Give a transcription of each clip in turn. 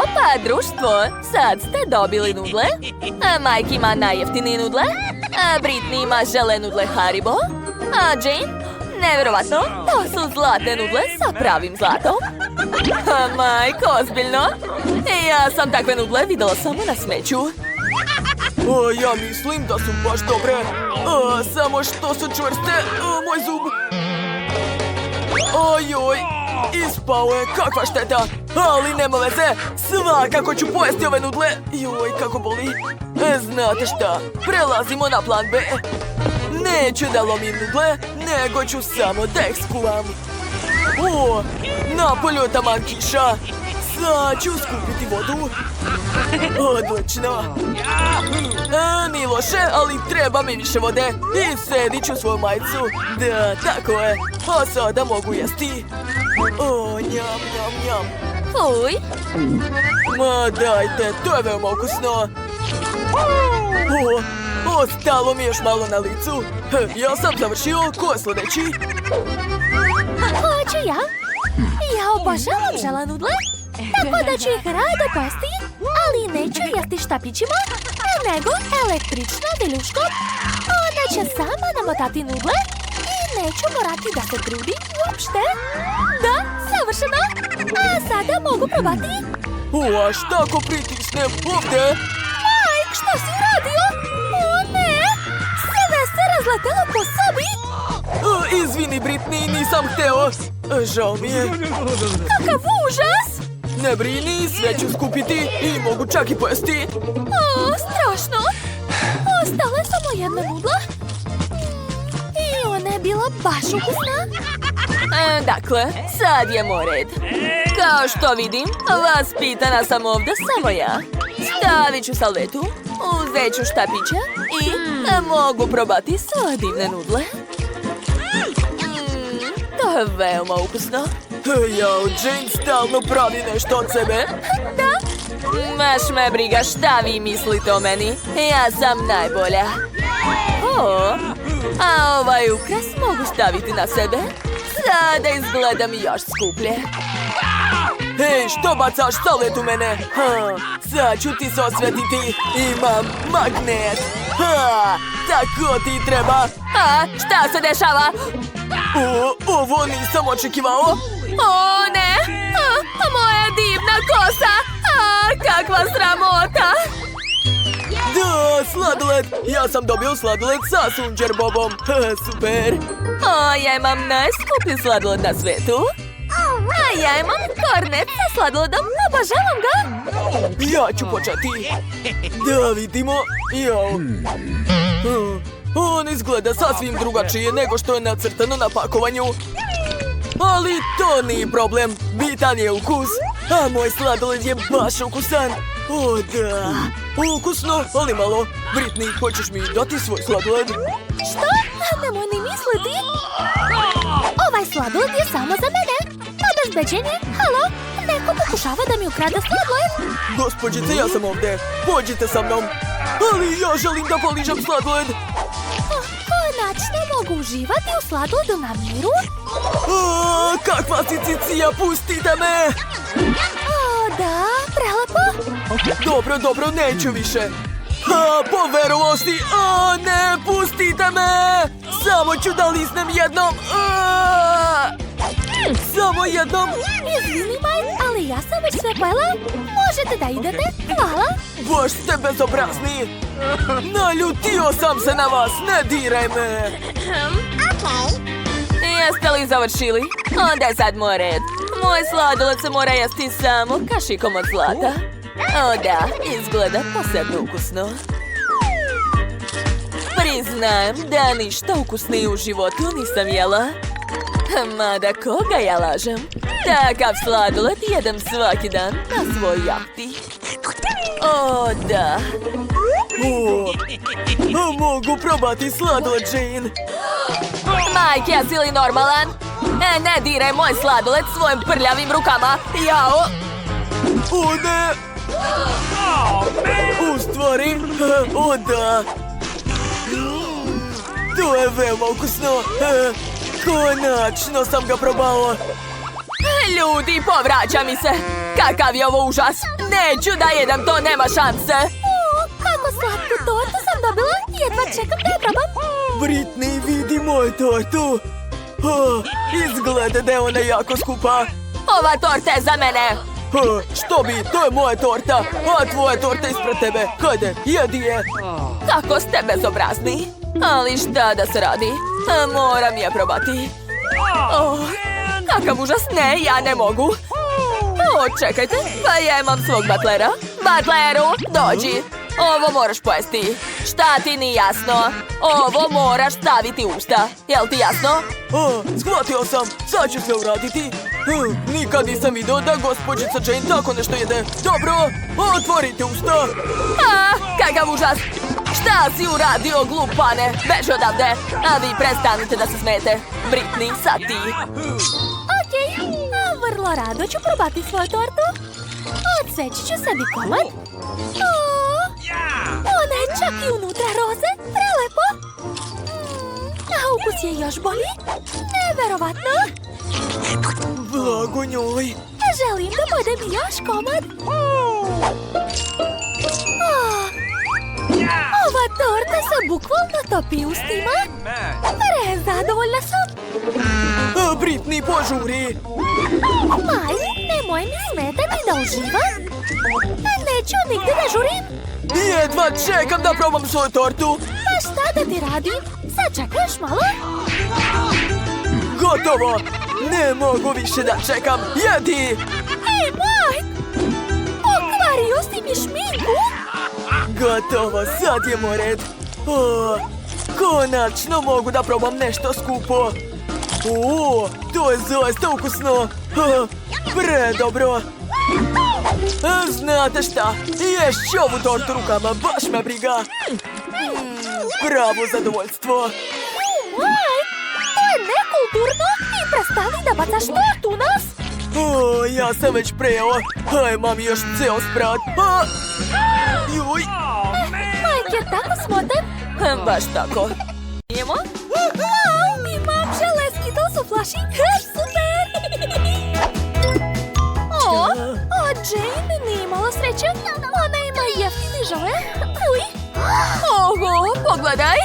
Opa, društvo! Sad ste dobili nudle. Mike ima najjeftinije nudle. Britney ima žele nudle Haribo. A Jane? Nevjerovatno, to su zlatne nudle sa pravim zlatom. Mike, ozbiljno? Ja sam takve nudle videla samo na smeću. Ja mislim da su baš dobre. Samo što su čvrste. Moj zub. Ojoj, ispao je, kakva šteta. Ali nema veze, svakako ću pojesti ove nudle. Joj, kako boli. Znate šta, prelazimo na plan B. Neću da lomim nudle, nego ću samo da ih skuvam. Napolju je taman kiša. Sad ću skupiti vodu. Odlično. Nije loše, ali treba mi više vode. I sedit ću svoju majicu. Da, tako je. A sada mogu jesti. Njam, njam, njam. Fuj. Ma dajte, to je veoma ukusno. Ostalo mi još malo na licu. Ja sam završio, ko je sljedeći? Hoću ja. Ja obožavam žele nudle, tako da ću ih rado pasti, ali neću jesti štapićima, nego električnom viljuškom. Ona će sama namotati nudle i neću morati da se trudim uopšte. Da, savršeno. A sada mogu probati. A šta ako pritisnem ovdje? Mike, što si uradio? O ne, sve se razletelo po sobi. Izvini, Britney, nisam hteo. Žao mi je. Kakav užas! Ne brini, sve ću skupiti i mogu čak i pojesti. Strašno! Ostala je samo jedna nudla. I ona je bila baš ukusna. Dakle, sad je moj red. Kao što vidim, vaspitana sam ovdje samo ja. Stavit ću salvetu, uzet ću štapiće i mogu probati svoje divne nudle. To je veoma ukusno. Jao, Jane stalno pravi nešto od sebe. Da? Baš me briga šta vi mislite o meni. Ja sam najbolja. A ovaj ukras mogu staviti na sebe. Sada izgledam još skuplje. Hej, što bacaš salvet u mene? Sad ću ti se osvetiti. Imam magnet. Tako ti treba. Šta se dešava? Ovo nisam očekivao. O ne! Moja divna kosa! Kakva sramota! Da, sladoled! Ja sam dobio sladoled sa Sunđer Bobom. Super! Ja imam najskuplji sladoled na svetu. A ja imam kornet sa sladoledom. Obožavam ga! Ja ću početi. Da vidimo. Jao. On izgleda sasvim drugačije nego što je nacrtano na pakovanju. Ali to nije problem. Bitan je ukus. A moj sladoled je baš ukusan. O da. Ukusno, ali malo. Britney, hoćeš mi dati svoj sladoled? Što? Nemoj ni misliti. Ovaj sladoled je samo za mene. Obezbeđenje? Halo? Neko pokušava da mi ukrade sladoled? Gospođice, ja sam ovdje. Pođite sa mnom. Ali ja želim da poližem sladoled. Konačno mogu uživati u sladoledu na miru? Kakva si cicija, pustite me! Da, prelepo. Dobro, neću više. Poverovao si! Ne, pustite me! Samo ću da lisnem jednom. Samo jednom. Izvini, Mike, ali ja sam već sve pojela. Možete da idete? Hvala. Baš ste bezobrazni. Naljutio sam se na vas, ne diraj me. Jeste li završili? Onda je sad moj red. Moj sladoled se mora jesti samo kašikom od zlata. O da, izgleda posebno ukusno. Priznajem da ništa ukusnije u životu nisam jela. Mada koga ja lažem? Takav sladoled jedem svaki dan na svoj jahti. O da. Mogu probati sladoled, Jane. Mike, jesi li normalan? Ne diraj moj sladoled svojim prljavim rukama. Jao. O ne. U stvari, o da. To je veoma ukusno. Konačno sam ga probao. Ljudi, povraća mi se! Kakav je ovo užas! Neću da jedem to, nema šanse! Kako slatku tortu sam dobila, jedva čekam da je probam. Britney, vidi moju tortu. Izgleda da je ona jako skupa. Ova torta je za mene! Što bi, to je moja torta, a tvoja torta ispred tebe. Hajde, jedi je. Kako ste bezobrazni! Ali šta da se radi? Moram je probati. Kakav užas, ne, ja ne mogu. Čekajte, pa ja imam svog butlera. Butleru, dođi. Ovo moraš pojesti. Šta ti nije jasno? Ovo moraš staviti u usta. Jel ti jasno? Shvatio sam, sad ću se uraditi. Nikad nisam vidio da gospođica Jane tako nešto jede. Dobro, otvorite usta. Kakav užas! Šta si uradio, glupane? Beži odavde! A vi prestanite da se smete. Britney, sad ti. Okej, vrlo rado ću probati svoju tortu. Odseći ću sebi komad. Ona je čak i unutra roze, prelepo. A ukus je još bolji. Neverovatno. Blago njoj. Želim da pojedem još komad. Ova torta se bukvalno topi ustima. Prezadovoljna sam. Britney, požuri. Maj, nemoj mi smetati da uživam. Neću nigdje da žurim. Jedva čekam da probam svoju tortu. A šta da ti radim? Sad čekaš malo? Gotovo. Ne mogu više da čekam. Jedi. Hej, Mike! Pokvario si mi šminku? Gotovo, sad je moj red. Konačno mogu da probam nešto skupo. To je zaista ukusno. Predobro. Znate šta? Ješću ovu tortu rukama, baš me briga. Pravo zadovoljstvo. Mike, to je nekulturno i prestani da bacaš tortu u nas. Ja sam već prejao. Imam još ceo sprat. Juj. Mike je tako smotan. Baš tako. Idemo? Wow, imam žele Skittles u flaši. Super! Jane nije imala sreće. Ona ima jeftini žele. Uj. Oho, pogledaj!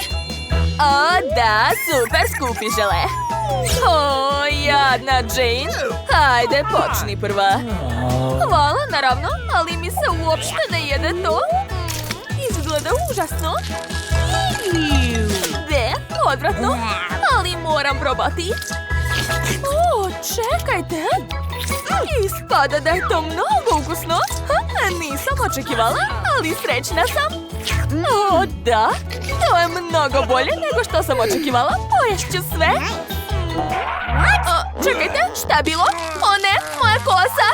Da, super skupi žele. Jadna Jane. Hajde, počni prva. Hvala, naravno, ali mi se uopšte ne jede to. Izgleda užasno. Odvratno, ali moram probati. Čekajte. Ispada da je to mnogo ukusno. Nisam očekivala, ali srećna sam. Da, to je mnogo bolje nego što sam očekivala. Poješću sve. Čekajte, šta je bilo? Ne, moja kosa.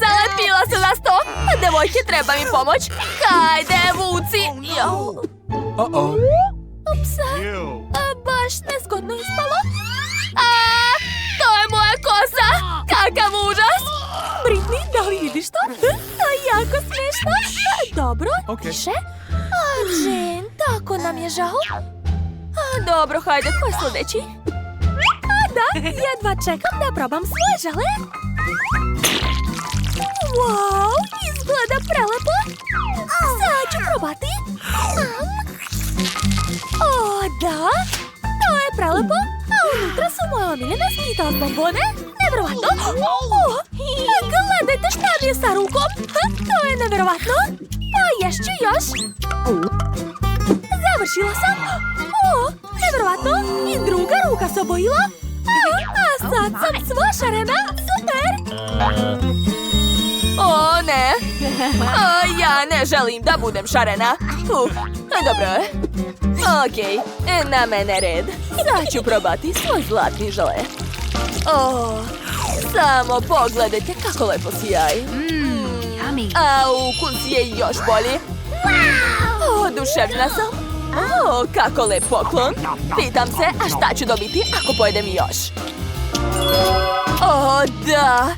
Zalepila se za sto. Devojke, treba mi pomoć. Hajde, vuci. Upsa, baš nezgodno ispalo. To je moja kosa. Kakav užas. Britney, da li vidiš to? To je jako smiješno. Dobro, tiše. Jane, tako nam je žao. Dobro, hajde, ko je sljedeći? Da, jedva čekam da probam svoje žele. Wow, izgleda prelepo. Sad ću probati. Da, to je prelepo. A unutra su moje omiljene Skittles bombone. Nevjerovatno. Gledajte šta mi je sa rukom. To je nevjerovatno. Ješću još. Završila sam. Nevjerovatno. I druga ruka se obojila. A sad sam sva šarena. Super. Ne. Ja ne želim da budem šarena. Dobro je. Okej, na mene red. Sad ću probati svoj zlatni žele. Samo pogledajte kako lepo sijaji. A ukus je još bolji. Oduševljena sam. Kako lep poklon. Pitam se, a šta ću dobiti ako pojedem još? Da.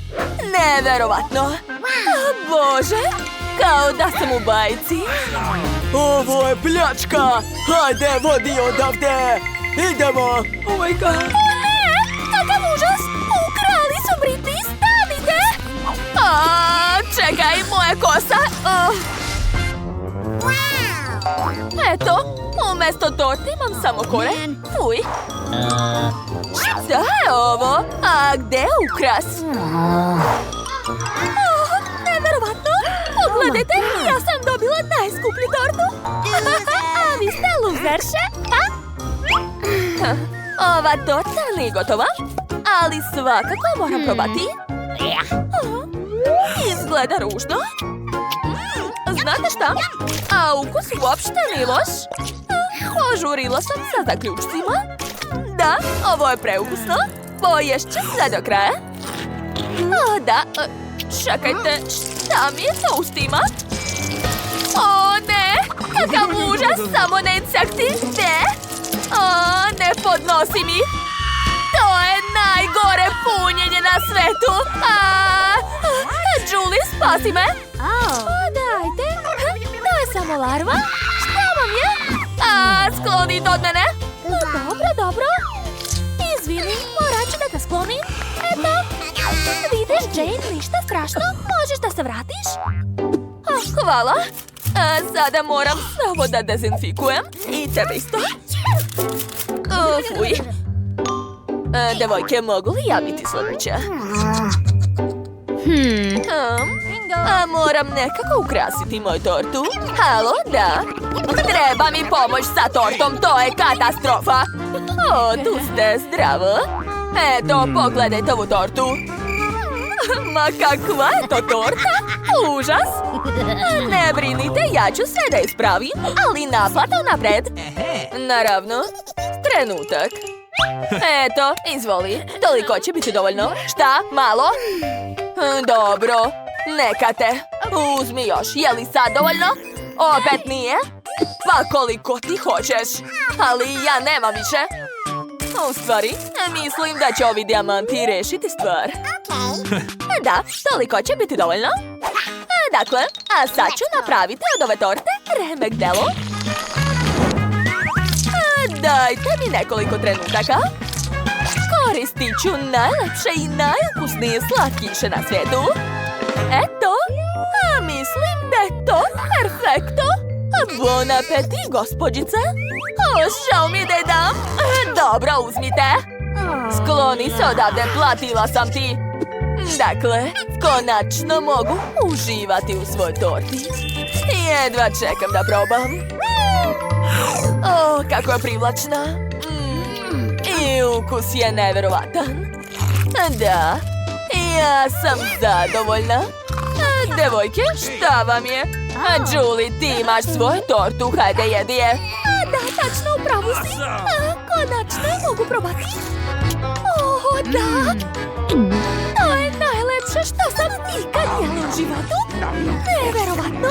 Neverovatno. Bože, kao da sam u bajci. Ovo je pljačka. Hajde, vodi odavde. Idemo. Ne, kakav užas. Ukrali su Britney stari. Čekaj, moja kosa. Eto, umjesto torte imam samo koren. Fuj. Šta je ovo? A gde je ukras? Neverovatno! Pogledajte, ja sam dobila najskuplju tortu. A vi ste luzerše? Ova torta nije gotova, ali svakako moram probati. Izgleda ružno. Znate šta? A ukus uopšte nije loš. Požurila sam sa zaključcima. Da, ovo je preukusno. Poješće sve do kraja. Da, čekajte, šta mi je to u stima? O ne, kakav užas, samo ne insekti, ne. Ne podnosi mi. To je najgore punjenje na svetu. Julie, spasi me. Dajte, to je samo larva. Šta vam je? Sklonite od mene. Dobro. Izvini, morat ću da te sklonim. Eto, vidiš, Jane, ništa strašno. Možeš da se vratiš. Hvala. Sada moram samo da dezinfikujem. I tebe isto. Fuj. Devojke, mogu li ja biti sledeća? Moram nekako ukrasiti moju tortu. Halo, da. Treba mi pomoć sa tortom, to je katastrofa. Tu ste, zdravo. Eto, pogledajte ovu tortu. Ma kakva je to torta? Užas. Ne brinite, ja ću sve da ispravim, ali naplata napred. Naravno, trenutak. Eto, izvoli, toliko će biti dovoljno. Šta, malo? Dobro, neka te. Uzmi još, je li sad dovoljno? Opet nije? Pa koliko ti hoćeš. Ali ja nemam više. U stvari, mislim da će ovi dijamanti rešiti stvar. Da, toliko će biti dovoljno. Dakle, a sad ću napraviti od ove torte remek delo. Dajte mi nekoliko trenutaka. Koristit ću najlepše i najukusnije slatkiše na svijetu. Eto, mislim da je to perfekto. Bon appetit, gospođice. Žao mi da je dam. Dobro, uzmite. Skloni se odavde, platila sam ti. Dakle, konačno mogu uživati u svojoj torti. Jedva čekam da probam. Kako je privlačna. I ukus je neverovatan. Da, ja sam zadovoljna. Devojke, šta vam je? Julie, ti imaš svoju tortu, hajde jedi je. Da, tačno, upravo si. Konačno mogu probati. Da. To je najlepše što sam ikad jela u životu. Neverovatno.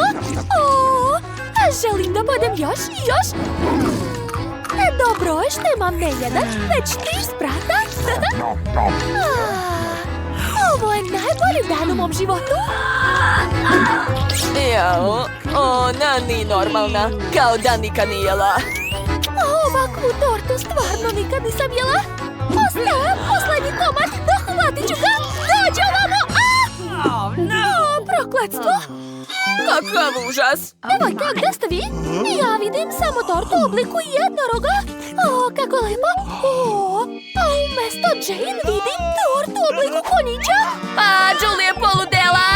Želim da budem još i još. Dobro je što imam ne jedan, već 3 sprata. Ovo je najbolji dan u mom životu. Jao, ona nije normalna, kao da nikad nije jela. Ovakvu tortu stvarno nikad nisam jela. Ostaje poslednji komad, dohvatit ću ga. Dođi ovamo! Prokletstvo! Kakav užas! Devojka, gde ste vi? Ja vidim samo tortu u obliku jednoroga. Kako lepo! A umesto Jane vidim tortu u obliku konjića. Julie je poludela!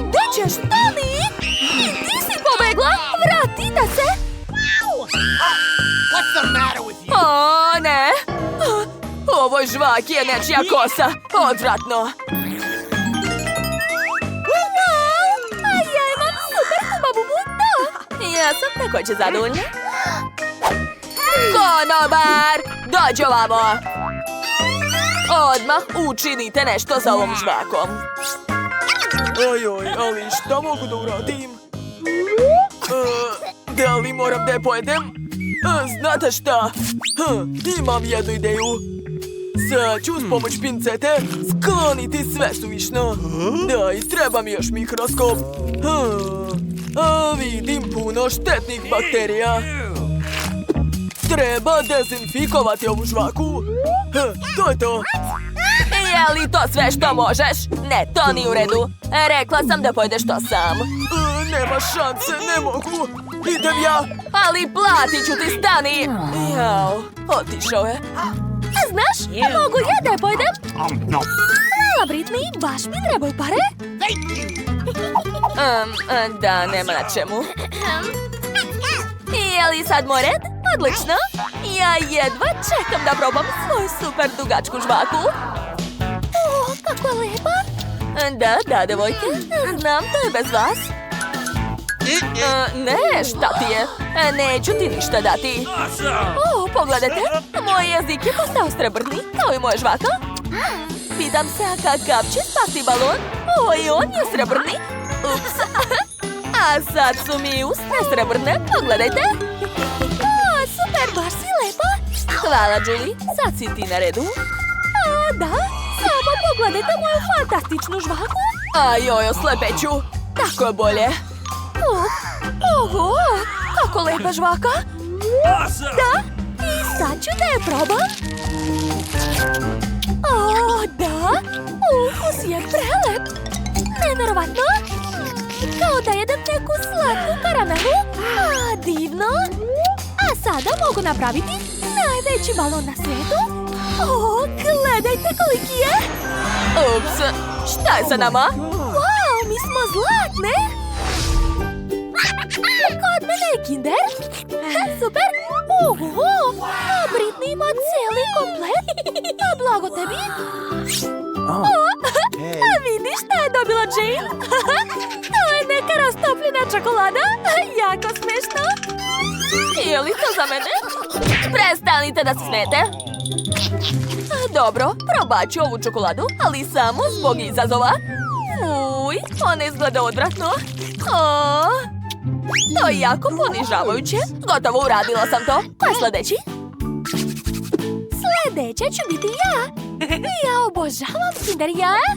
Gde ćeš, stani? I ti si pobegla? Vratite se! Ne! Ovo žvak je nečija kosa. Odvratno. Ja imam super hubabubu, da! Ja sam također zadovoljna. Konobar! Dođi ovamo! Odmah učinite nešto sa ovom žvakom. Ojoj, ali šta mogu da uradim? Da li moram da je pojedem? Znate šta? Imam jednu ideju. Sad ću s pomoć pincete skloniti sve suvišno. Da, i treba mi još mikroskop. Vidim puno štetnih bakterija. Treba dezinfikovati ovu žvaku. To je to. Je li to sve što možeš? Ne, to nije u redu. Rekla sam da pojedeš to sam. Nema šanse, ne mogu. Idem ja. Ali platit ću ti, stani! Jao, otišao je. A znaš, mogu ja da je pojedem? Hvala, Britney, baš mi trebaju pare. Da, nema na čemu. Je li sad moj red? Odlično! Ja jedva čekam da probam svoju super dugačku žvaku. O, kako je lepa. Da, devojke, znam, to je bez vas. Ne, šta ti je? Neću ti ništa dati. O, pogledajte, moj jezik je postao srebrni, kao i moja žvaka. Pitam se, a kakav će spasti balon? O, i on je srebrni. Ups. A sad su mi usne srebrne, pogledajte. O, super, baš si lepa. Hvala, Julie, sad si ti na redu. A, da, samo pogledajte moju fantastičnu žvaku. Ajoj, oslepeću. Tako je bolje. Oho, kako lepa žvaka. Da, i sad ću da je probam. O, da, ukus je prelep. Neverovatno. Kao da jedem neku slatku karamelu. A, divno. A sada mogu napraviti najveći balon na svijetu. O, gledajte koliki je. Ups, šta je sa nama? Wow, mi smo zlatne. Kod mene je Kinder. Super. Oho, a Britney ima cijeli komplet. A blago tebi. A vidiš šta je dobila Jane? To je neka rastopljena čokolada. Jako smešno. Je li to za mene? Prestanite da se smete. Dobro, probat ću ovu čokoladu, ali samo zbog izazova. Uj, ona izgleda odvratno. To je jako ponižavajuće. Gotovo, uradila sam to. Ko je sljedeći? Sljedeća ću biti ja. Ja obožavam Kinder jaja.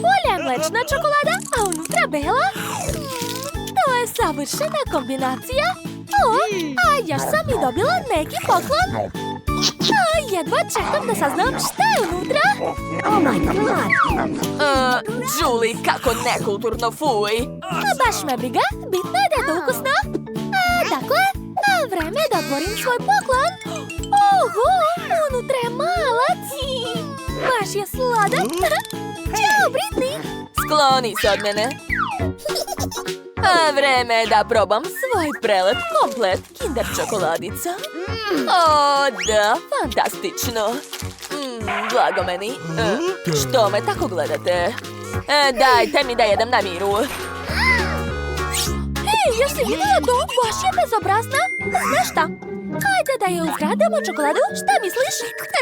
Bolja je mlečna čokolada, a unutra bela. To je savršena kombinacija. O, a još sam i dobila neki poklon. A, jedva čekam da saznam šta je unutra. Oh my god. Julie, kako nekulturno, fuj. Baš me briga, bitno je da je to ukusno. Dakle, vreme je da otvorim svoj poklon. Oho, unutra je malac. Baš je sladak. Ćao, Britney. Skloni se od mene. Vreme je da probam svoj prelep komplet Kinder čokoladica. O, da, fantastično. Blago meni. Što me tako gledate? Dajte mi da jedem na miru. Hej, jesi vidjela to? Baš je bezobrazna. Znaš šta? Hajde da je uzgradimo čokoladu, šta misliš?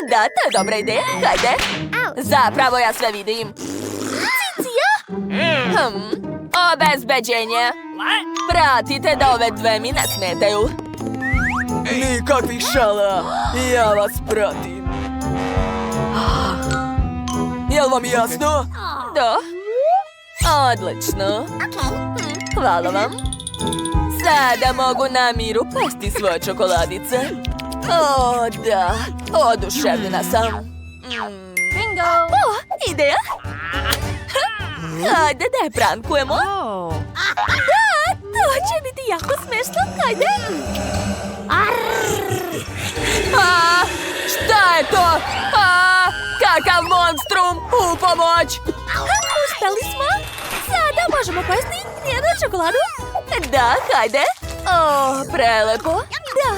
Da, to je dobra ideja. Hajde. Zapravo ja sve vidim. Cicija? Obezbeđenje. Pratite da ove dve mi ne smetaju. Nikakvih šala. Ja vas pratim. Jel vam jasno? Da. Odlično. Hvala vam. Sada mogu na miru pasti svoje čokoladice. O, da. Oduševljena sam. Bingo! O, ideja. Hajde da je prankujemo. Da, to će biti jako smešno. Hajde. Šta je to? Kakav monstrum! U pomoć! Uspeli smo. Sada možemo pojesti jednu čokoladu. Da, hajde. O, prelepo. Da.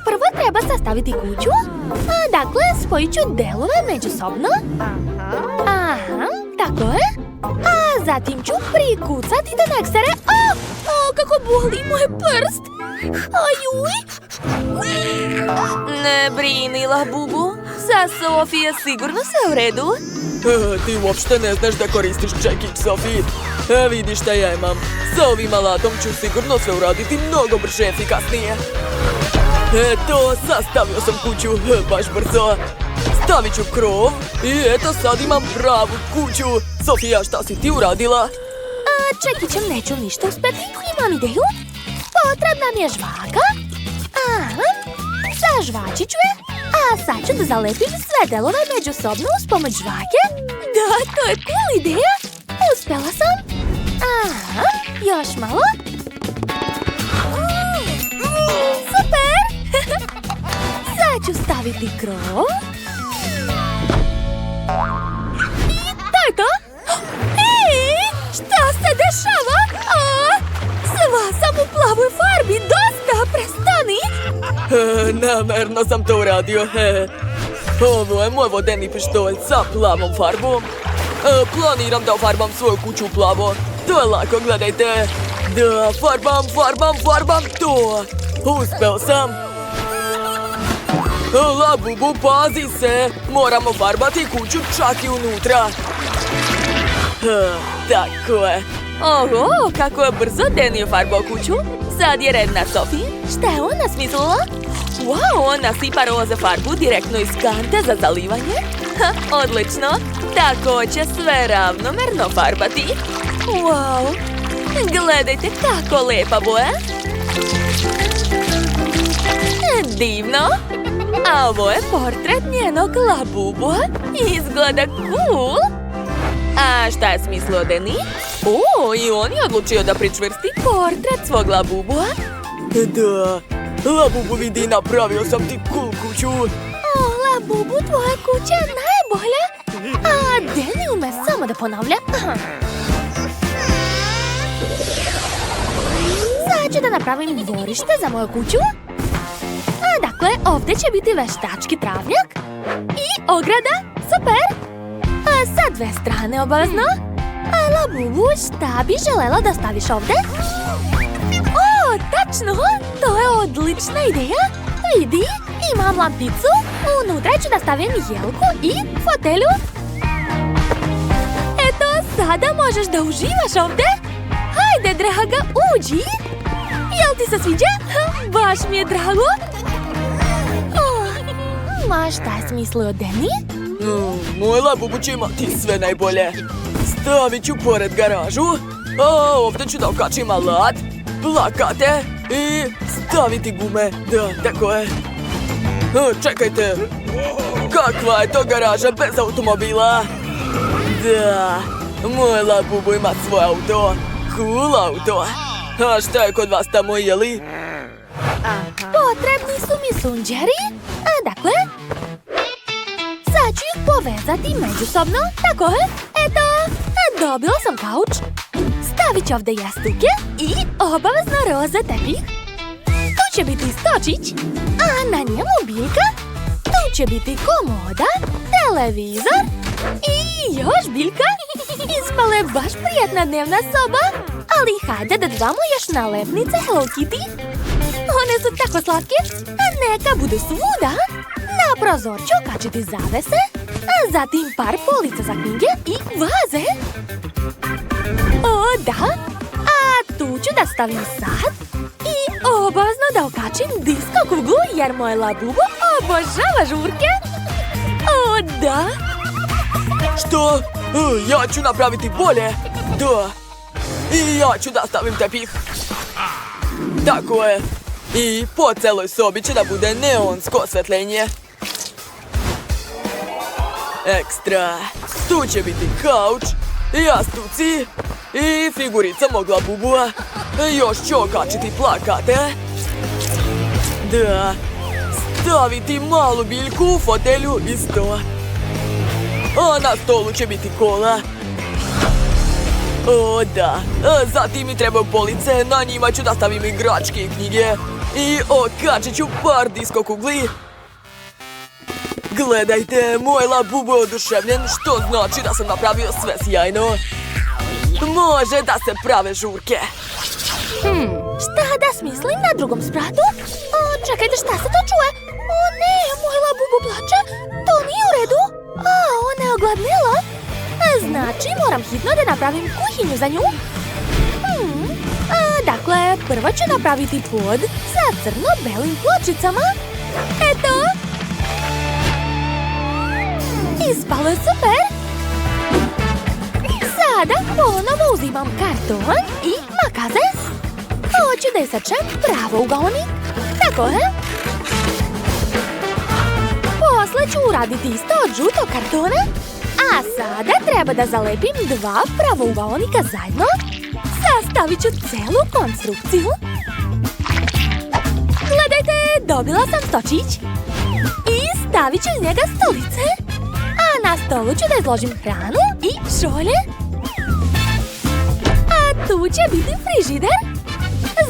Prvo treba sastaviti kuću. Dakle, spojit ću delove međusobno. Aha, tako je. A zatim ću prikucati tekstere. Kako boli moj prst. Ajuj. Ne brini, Labubu. Sa Sofije sigurno sve u redu. Ti uopšte ne znaš da koristiš čekić, Sofi. Vidiš šta ja imam. Sa ovim alatom ću sigurno sve uraditi mnogo brže i efikasnije. Eto, sastavio sam kuću baš brzo. Stavit ću krov i eto sad imam pravu kuću. Sofija, šta si ti uradila? Čekićem neću ništa uspeti. Imam ideju. Potrebna mi je žvaka. Za žvačiću je, a sad ću da zalepim sve delove međusobno uz pomoć žvake. Da, to je cool ideja. Uspela sam. Aha, još malo. Super! Sad ću staviti krov. I to je to. Ej, šta se dešava? Sva sam u plavoj farbi, dosta, prestani! Namerno sam to uradio. Ovo je moj vodeni pištolj sa plavom farbom. Planiram da ofarbam svoju kuću u plavo. To je lako, gledajte. Da, farbam to. Uspeo sam. Labubu, pazi se. Moramo farbati kuću čak i unutra. Tako je. Oho, kako je brzo Danny ofarbao kuću. Sad je red na Sophie. Šta je ona smislila? Wow, on nasipa roze farbu direktno iz kante za zalivanje. Odlično. Tako će sve ravnomerno farbati. Wow, gledajte kako lepa boja. Divno. A ovo je portret njenog Labubu. Izgleda cool. A šta je smislio Danny? O, i on je odlučio da pričvrsti portret svog Labubua. Da, Labubu, vidi, napravio sam ti cool kuću. O, Labubu, tvoja kuća je najbolja. A Danny ume samo da ponavlja. Sad ću da napravim dvorište za moju kuću. Dakle, ovdje će biti veštački travnjak i ograda. Super! Sa dve strane obavezno. Labubu, šta bi želela da staviš ovdje? O, tačno! To je odlična ideja. Vidi, imam lampicu. Unutra ću da stavim jelku i fotelju. Eto, sada možeš da uživaš ovdje. Hajde, draga, uđi. Jel ti se sviđa? Baš mi je drago. Ma šta je smislio Danny? Moj Labubu će imati sve najbolje. Stavit ću pored garažu. A ovdje ću da okačim alat, plakate i staviti gume. Da, tako je. Čekajte. Kakva je to garaža bez automobila? Da, moj Labubu ima svoj auto. Cool auto. A šta je kod vas tamo, jeli? Potrebni su mi sunđeri. Dakle, sad ću ih povezati međusobno. Tako je. Eto, dobila sam kauč. Stavit ću ovdje jastuke i obavezno roze tepih. Tu će biti stočić, a na njemu biljka. Tu će biti komoda, televizor i još biljka. Ispala je baš prijetna dnevna soba. Ali hajde da dodamo još nalepnice Hello Kitty. One su tako slatke, a neka budu svuda. Na prozor ću okačiti zavese, a zatim par polica za knjige i vaze. O, da, a tu ću da stavim sat i obavezno da okačim disko kuglu jer moj Labubu obožava žurke. O, da. Što? Ja ću napraviti bolje. Da. I ja ću da stavim tepih. Tako je. I po celoj sobi će da bude neonsko osvetljenje. Ekstra. Tu će biti kauč, jastuci i figurica mog Labubua. Još ću okačiti plakate. Da. Staviti malu biljku u fotelju i sto. A na stolu će biti kola. O, da. Zatim mi trebaju police, na njima ću da stavim igračke i knjige. I okačit ću par disko kugli. Gledajte, moj Labubu je oduševljen, što znači da sam napravio sve sjajno. Može da se prave žurke. Šta da smislim na drugom spratu? Čekajte, šta se to čuje? O ne, moj Labubu plače. To nije u redu. Ona je ogladnela. Znači, moram hitno da napravim kuhinju za nju. Dakle, prvo ću napraviti pod sa crno-belim pločicama. Eto. Ispalo je super. Sada ponovo uzimam karton i makaze. Hoću da isečem pravougaonik. Tako je. Poslije ću uraditi isto od žutog kartona. A sada treba da zalepim 2 pravougaonika zajedno. Sastavit ću celu konstrukciju. Gledajte, dobila sam stočić. I stavit ću iz njega stolice. A na stolu ću da izložim hranu i šolje. A tu će biti frižider.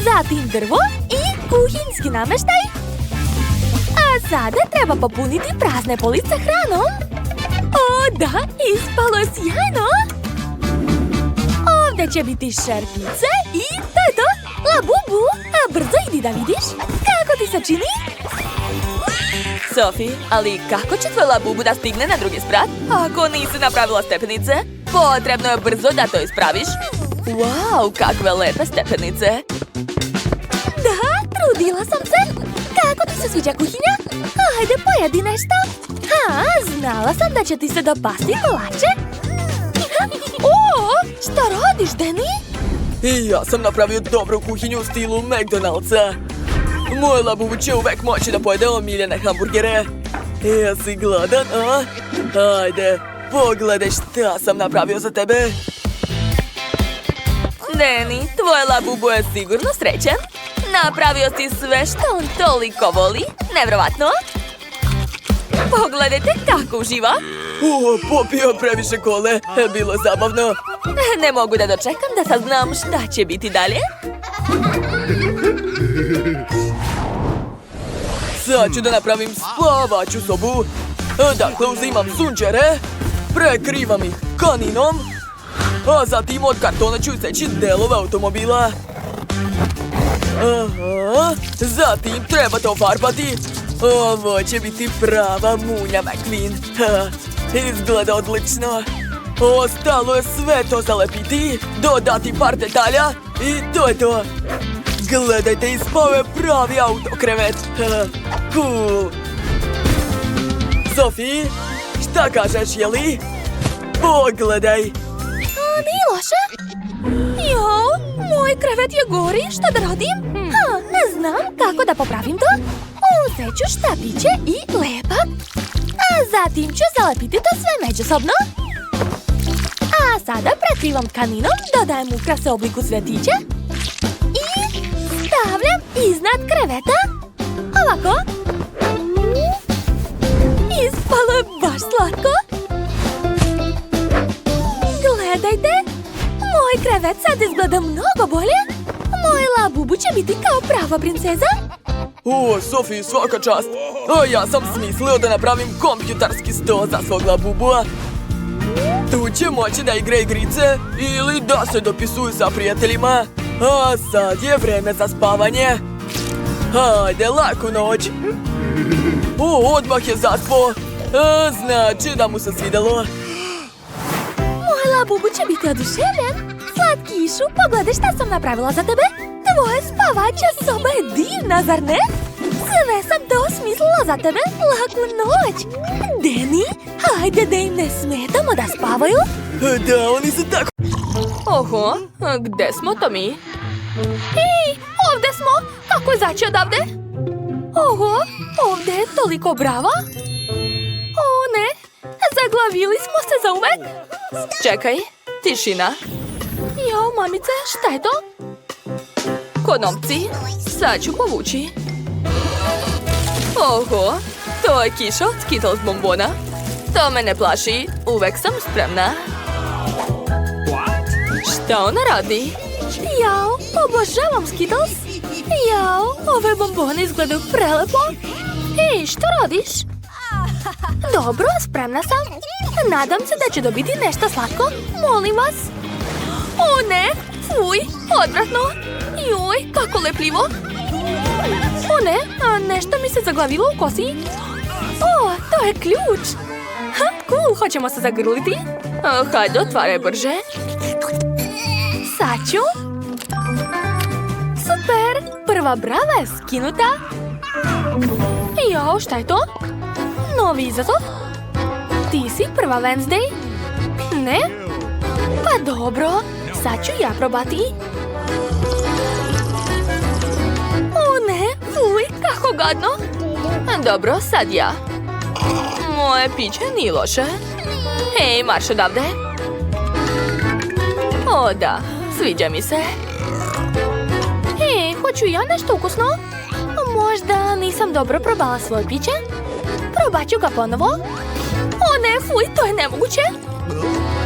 Zatim drvo i kuhinjski namještaj. A sada treba popuniti prazne police hranom. O, da, ispalo je sjajno. Ovdje će biti šerpice i to je to. Labubu, a brzo idi da vidiš. Kako ti se čini? Sophie, ali kako će tvoj labubu da stigne na drugi sprat? Ako nisi napravila stepenice, potrebno je brzo da to ispraviš. Wow, kakve lepe stepenice. Da, trudila sam se. Kako ti se sviđa kuhinja? Ajde, pojedi nešto. Ha, znala sam da će ti se dopasti kolače. O, šta radiš, Danny? I ja sam napravio dobru kuhinju u stilu McDonald'sa. Moj labubu će uvek moći da pojede omiljene hamburgere. Jesi gladan, a? Ajde, pogledaj šta sam napravio za tebe. Danny, tvoj labubu je sigurno srećan. Napravio si sve što on toliko voli. Nevjerovatno. Pogledajte kako uživa. Popio previše kole, bilo je zabavno. Ne mogu da dočekam da saznam šta će biti dalje. Sad ću da napravim spavaću sobu. Dakle, uzimam sunđere, prekrivam ih kaninom, a zatim od kartona ću seći delove automobila. Aha, zatim treba to farbati. Ovo će biti prava munja McQueen. Izgleda odlično. Ostalo je sve to zalepiti, dodati par detalja i to je to. Gledajte, ispao je pravi autokrevet. Cool. Sophie, šta kažeš, jeli? Pogledaj. Nije loše. Jo, moj krevet je gori, šta da radim? Ne znam kako da popravim to. Uzet ću štapiće i lepak. A zatim ću zalepiti to sve međusobno. A sada prekrivam tkaninom, dodajem ukrase u obliku cvjetića i stavljam iznad kreveta. Ovako. Ispalo je baš slatko. Gledajte, moj krevet sad izgleda mnogo bolje. Moj labubu će biti kao prava princeza. Sophie, svaka čast. Ja sam smislio da napravim kompjuterski sto za svog labubua. Tu će moći da igra igrice ili da se dopisuju sa prijateljima. A sad je vreme za spavanje. Hajde, laku noć. Odmah je zaspao. Znači da mu se svidelo. Moj labubu će biti oduševljen. Slatkišu, pogledaj šta sam napravila za tebe. Tvoja spavača soba je divna, zar ne? Sve sam to smislila za tebe. Laku noć. Danny, hajde da im ne smetamo da spavaju. Da, oni su tako... Oho, gde smo to mi? Hej, ovdje smo. Kako izaći odavde? Oho, ovdje je toliko brava. O ne, zaglavili smo se za uvek. Čekaj, tišina. Jo, mamice, šta je to? Konopci, sad ću povući. Oho, to je kiša od Skittles bombona. To me ne plaši, uvek sam spremna. Šta ona radi? Jao, obožavam Skittles. Jao, ove bombone izgledaju prelepo. Ej, što radiš? Dobro, spremna sam. Nadam se da ću dobiti nešto slatko. Molim vas. O ne, fuj, odvratno. Joj, kako lepljivo. O ne, nešto mi se zaglavilo u kosi. O, to je ključ. Cool, hoćemo se zagrliti? Hajde, otvaraj brže. Sad ću. Super, prva brava je skinuta. Jo, šta je to? Novi izazov? Ti si prva Wednesday? Ne? Pa dobro, sad ću ja probati. O ne, fuj, kako gadno. Dobro, sad ja. Moje piće nije loše. Hej, marš odavde. O da, sviđa mi se. Hej, hoću ja nešto ukusno? Možda nisam dobro probala svoje piće? Probat ću ga ponovo. O ne, fuj, to je nemoguće.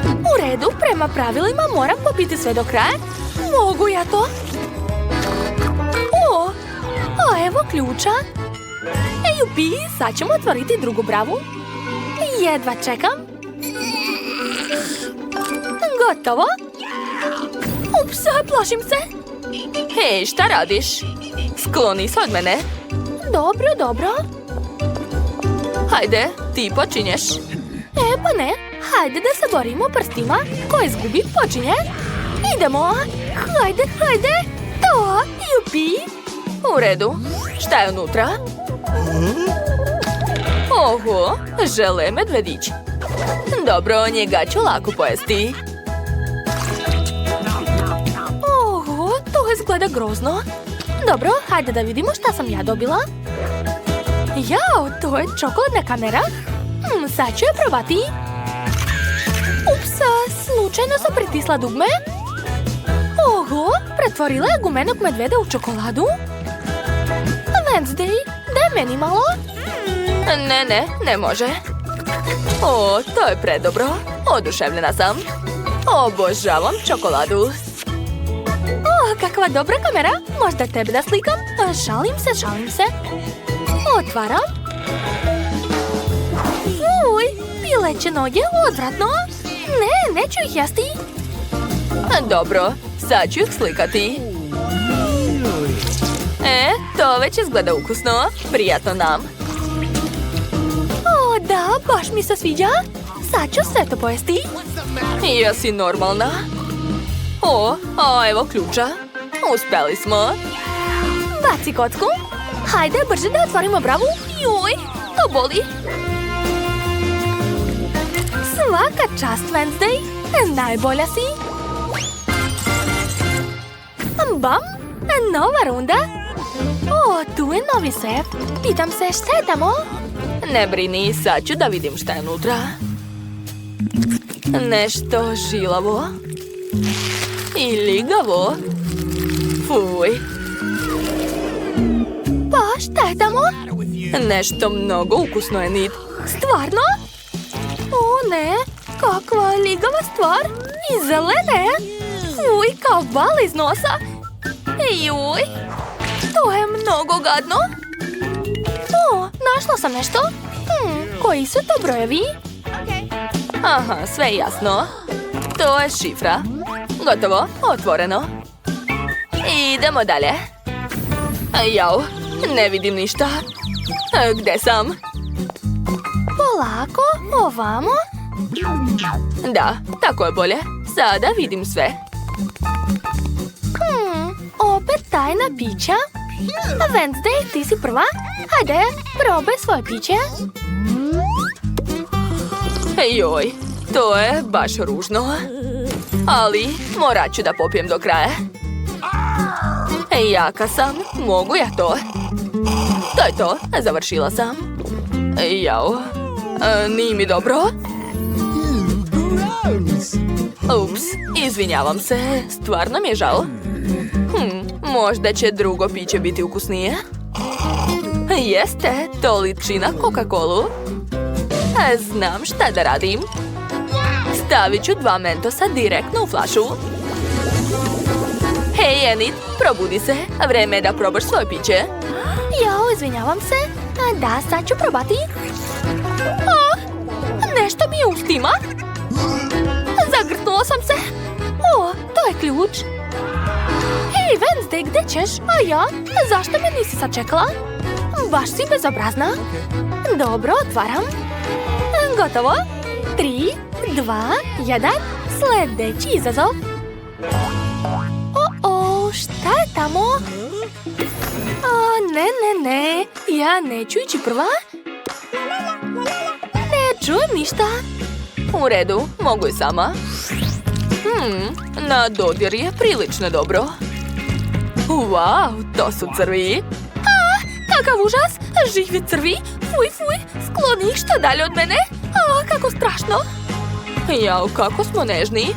U redu, prema pravilima moram popiti sve do kraja. Mogu ja to? O, a evo ključa. Jupi, sad ćemo otvoriti drugu bravu. Jedva čekam. Gotovo. Ups, plašim se. Hej, šta radiš? Skloni se od mene. Dobro, dobro. Hajde, ti počinješ. Pa ne, hajde da se borimo prstima. Ko izgubi, počinje. Idemo. Hajde, hajde. To, jupi. U redu. Šta je unutra? Oho, žele medvedić. Dobro, njega ću lako pojesti. Oho, to izgleda grozno. Dobro, hajde da vidimo šta sam ja dobila. Jao, to je čokoladna kamera. Sad ću je probati. Ups, slučajno sam pritisla dugme. Oho, pretvorila je gumenog medveda u čokoladu. Wednesday, daj meni malo. Ne može. O, to je predobro. Oduševljena sam. Obožavam čokoladu. O, kakva dobra kamera. Možda tebe da slikam? Šalim se. Otvaram. Uj, pileće noge, odvratno. Ne, neću ih jesti. Dobro, sad ću ih slikati. To već izgleda ukusno. Prijatno nam. O, da, baš mi se sviđa. Sad ću sve to pojesti. Jesi normalna? O, a evo ključa. Uspeli smo. Baci kocku. Hajde, brže da otvorimo bravu. Juj, to boli. Svaka čast, Wednesday. Najbolja si. Bam, nova runda. O, tu je novi sef. Pitam se šta je tamo? Ne brini, sad ću da vidim šta je unutra. Nešto žilavo. I ligavo. Fuj. Pa, šta je tamo? Nešto mnogo ukusno je, Nit. Stvarno? O ne, kakva ligava stvar. I zelene. Fuj, kao bal iz nosa. Juj, to je mnogo gadno. O, našla sam nešto. Koji su to brojevi? Aha, sve je jasno. To je šifra. Gotovo, otvoreno. Idemo dalje. Jao, ne vidim ništa. Gde sam? Polako, ovamo. Da, tako je bolje. Sada vidim sve. Opet tajna pića. Wednesday, ti si prva. Hajde, probaj svoje piće. Joj, to je baš ružno. Ali morat ću da popijem do kraja. Jaka sam, mogu ja to. To je to, završila sam. Jao, nije mi dobro. Ups, izvinjavam se, stvarno mi je žao. Možda će drugo piće biti ukusnije. Jeste, to liči na Coca-Colu. Znam šta da radim. Stavit ću 2 mentosa direktno u flašu. Hej, Enid, probudi se. Vreme je da probaš svoje piće. Jao, izvinjavam se. Da, sad ću probati. Nešto mi je u ustima. Zagrtnula sam se. O, to je ključ. Hej, Wednesday, gde ćeš? A ja? Zašto me nisi sačekala? Baš si bezobrazna. Dobro, otvaram. Gotovo. 3, 2, 1. Sljedeći izazov. O, šta je tamo? Ne. Ja neću ići prva. Ne čujem ništa. U redu, mogu i sama. Na dodir je prilično dobro. Wow, to su crvi. Kakav užas! Živi crvi! Fuj, skloni što dalje od mene. Kako strašno. Jao, kako smo nežni.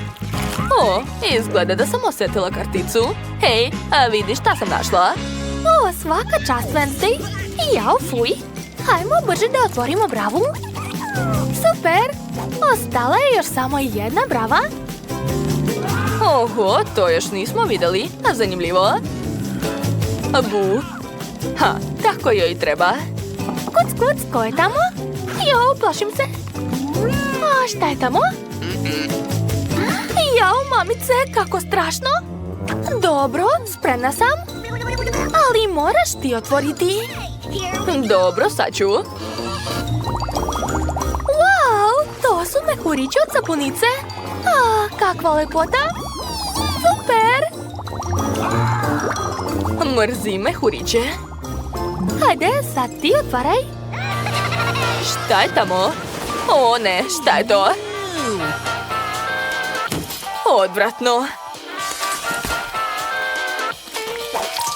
O, izgleda da sam osjetila karticu. Hej, a vidi šta sam našla? Svaka čast, Wednesday. Jao, fuj. Hajmo brže da otvorimo bravu. Super. Ostala je još samo jedna brava. Oho, to još nismo vidjeli. Zanimljivo. Bu. Ha, tako joj treba. Kuc, ko je tamo? Jao, plašim se. Šta je tamo? Jao, mamice, kako strašno. Dobro, spremna sam. Ali moraš ti otvoriti. Dobro, sad ću. Wow, to su mehurići od sapunice. Kakva lepota. Super. Mrzim mehuriće. Hajde, sad ti otvaraj. Šta je tamo? O ne, šta je to? Odvratno.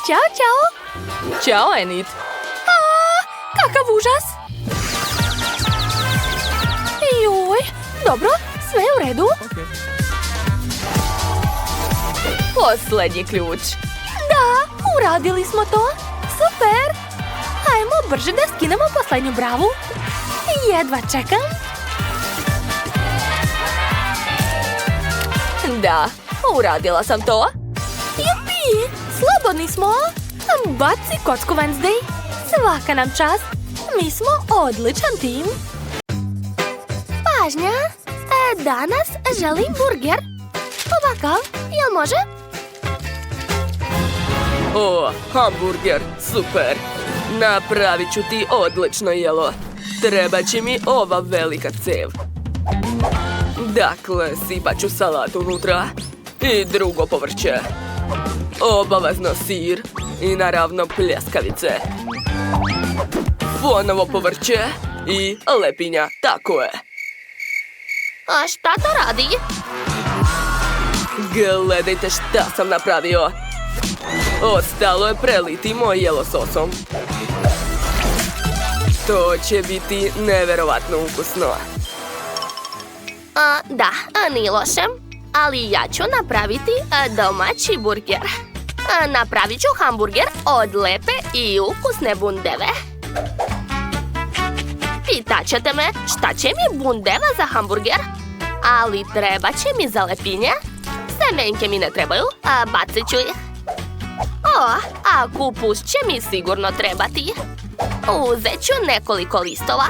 Ćao. Ćao, Enid. Kakav užas. Joj, dobro, sve u redu. Posljednji ključ. Da, uradili smo to. Super. Hajmo brže da skinemo posljednju bravu. Jedva čekam. Da, uradila sam to. Jupi, slobodni smo. Baci kocku, Wednesday. Svaka nam čast. Mi smo odličan tim. Pažnja, danas želim burger. Ovakav, jel može? O, hamburger, super. Napravit ću ti odlično jelo. Treba će mi ova velika cev. Dakle, sipat ću salatu unutra. I drugo povrće. Obavezno sir. I naravno pljeskavice. Ponovo povrće. I lepinja, tako je. A šta to radi? Gledajte šta sam napravio. Ostalo je preliti moj jelo sosom. To će biti neverovatno ukusno. Da, nije loše. Ali ja ću napraviti domaći burger. Napravit ću hamburger od lepe i ukusne bundeve. Pitaćete me šta će mi bundeva za hamburger? Ali treba će mi za lepinje. Semenke mi ne trebaju, bacit ću ih. A kupus će mi sigurno trebati. Uzet ću nekoliko listova.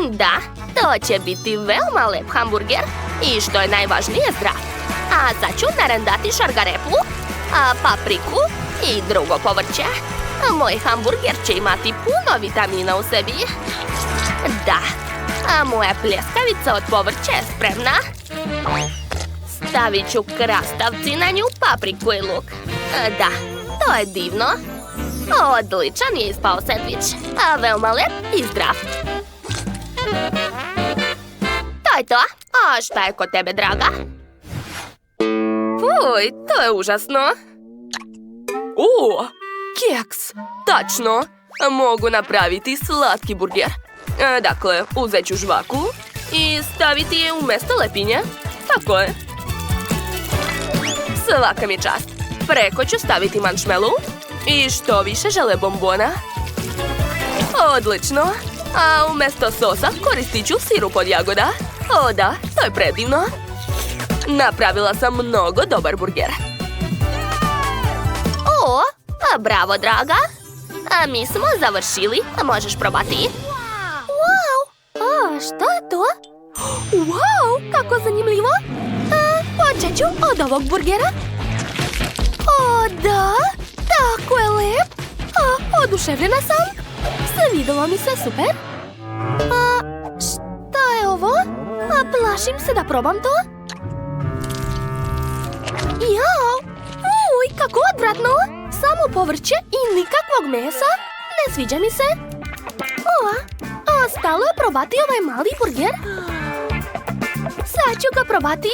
Da, to će biti veoma lep hamburger i što je najvažnije zdrav. A sad ću narandati šargarepu, papriku i drugo povrće. Moj hamburger će imati puno vitamina u sebi. Da, a moja pljeskavica od povrća je spremna. Stavit ću krastavci na nju, papriku i luk. Da, to je divno. Odličan je ispao sendvič, veoma lep i zdrav. To je to. A šta je kod tebe, draga? Uj, to je užasno. Keks, tačno. Mogu napraviti slatki burger. Dakle, uzet ću žvaku i staviti je umjesto lepinja. Tako je. Svaka mi je čast. Preko ću staviti marshmallow i što više žele bombona. Odlično. A umjesto sosa koristit ću sirup od jagoda. O da, to je predivno. Napravila sam mnogo dobar burger. Bravo, draga. Mi smo završili. Možeš probati. Wow! Što je to? Wow, kako zanimljivo. Počet ću od ovog burgera. Da, tako je lep. Oduševljena sam. Svidjelo mi se super. Šta je ovo? Plašim se da probam to. Jao! Uj, kako odvratno! Samo povrće i nikakvog mesa. Ne sviđa mi se. Ostalo je probati ovaj mali burger. Sad ću ga probati.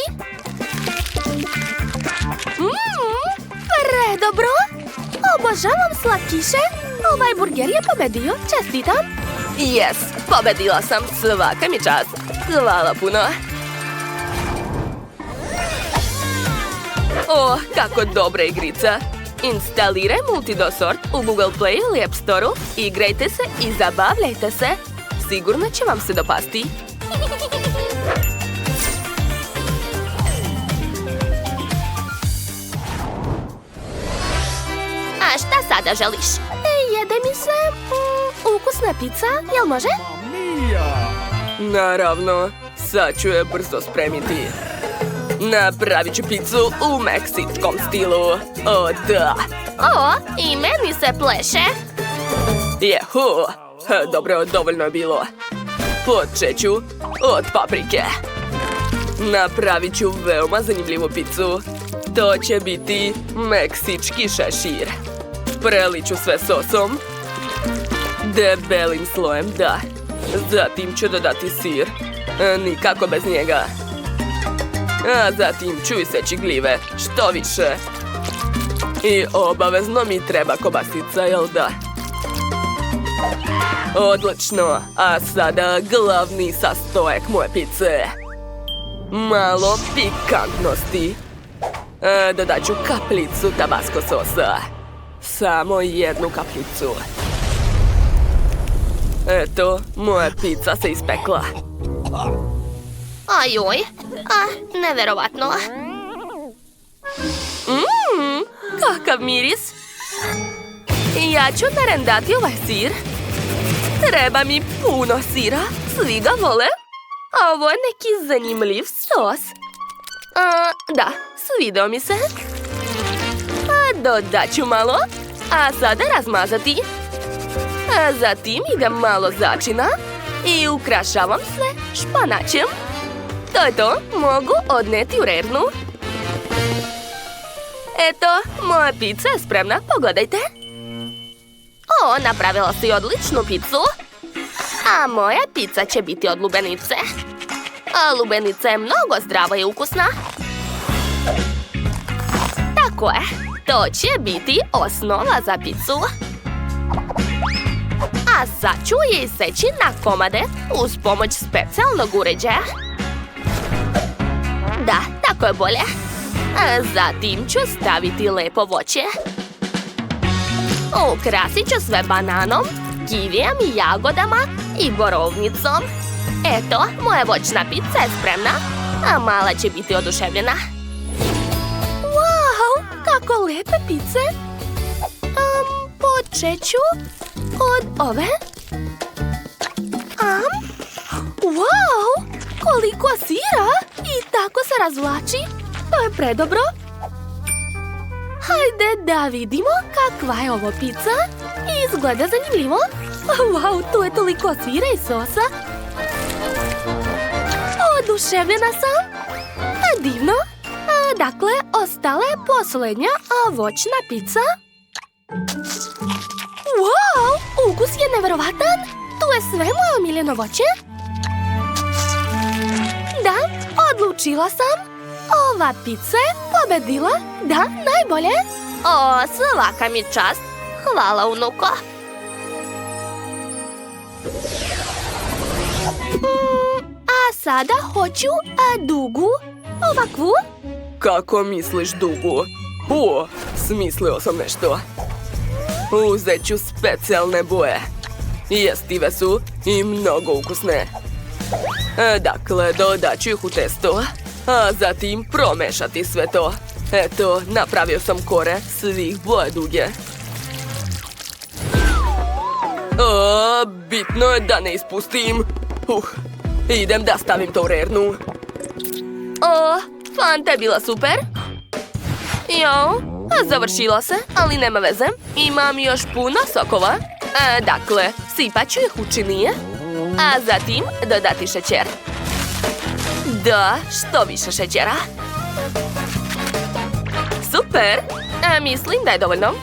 Predobro! Obožavam slatkiše. Ovaj burger je pobedio, čestitam. Yes, pobedila sam, svaka mi čast. Hvala puno. O, kako dobra igrica. Instaliraj Multidosort u Google Play ili App Store-u, igrajte se i zabavljajte se. Sigurno će vam se dopasti. A šta sada želiš? Jede mi se ukusna pizza, jel može? Naravno, sad ću je brzo spremiti. Napravit ću picu u meksičkom stilu. O, da. O, i meni se pleše. Jehu. Dobro, dovoljno je bilo. Počet ću od paprike. Napravit ću veoma zanimljivu picu. To će biti meksički šešir. Preliću sve sosom. Debelim slojem, da. Zatim ću dodati sir. Nikako bez njega. A zatim ću iseći gljive, što više. I obavezno mi treba kobasica, jel da? Odlično, a sada glavni sastojak moje pice. Malo pikantnosti. Dodat ću kapljicu tabasco sosa. Samo jednu kapljicu. Eto, moja pizza se ispekla. Ajoj, neverovatno. Kakav miris. Ja ću narendati ovaj sir. Treba mi puno sira, svi ga vole. A ovo je neki zanimljiv sos. Da, svidao mi se. Dodat ću malo, a sada razmazati. Zatim idem malo začina i ukrašavam sve španaćem. To je to, mogu odneti u rernu. Eto, moja pizza je spremna, pogledajte. O, napravila si odličnu picu. A moja pizza će biti od lubenice. A lubenica je mnogo zdrava i ukusna. Tako je, to će biti osnova za picu. A sad ću je iseći na komade uz pomoć specijalnog uređaja. Da, tako je bolje. A zatim ću staviti lepo voće. Ukrasit ću sve bananom, kivijem i jagodama i borovnicom. Eto, moja voćna pizza je spremna, a mala će biti oduševljena. Wow, kako lepe pice. Počet ću od ove. Wow, koliko sira i tako se razvlači. To je predobro. Hajde da vidimo kakva je ovo pizza. Izgleda zanimljivo. Wow, tu je toliko sira i sosa. Oduševljena sam. Divno. Dakle, ostala je posljednja voćna pizza. Wow, ukus je neverovatan. Tu je sve moje omiljeno voće. Da, odlučila sam. Ova pizza je pobedila. Da, najbolje. O, svaka mi čast. Hvala, unuko. A sada hoću dugu. Ovakvu. Kako misliš dugu? O, smislio sam nešto. Uzet ću specijalne boje. Jestive su i mnogo ukusne. Dakle, dodat ću ih u testo, a zatim promešati sve to. Eto, napravio sam kore svih boje duge. Bitno je da ne ispustim. Idem da stavim to u rernu. O, Fanta je bila super. Jo, završila se, ali nema veze. Imam još puno sokova. Dakle, sipat ću ih u činije, a zatim dodati šećer. Da, što više šećera. Super, mislim da je dovoljno.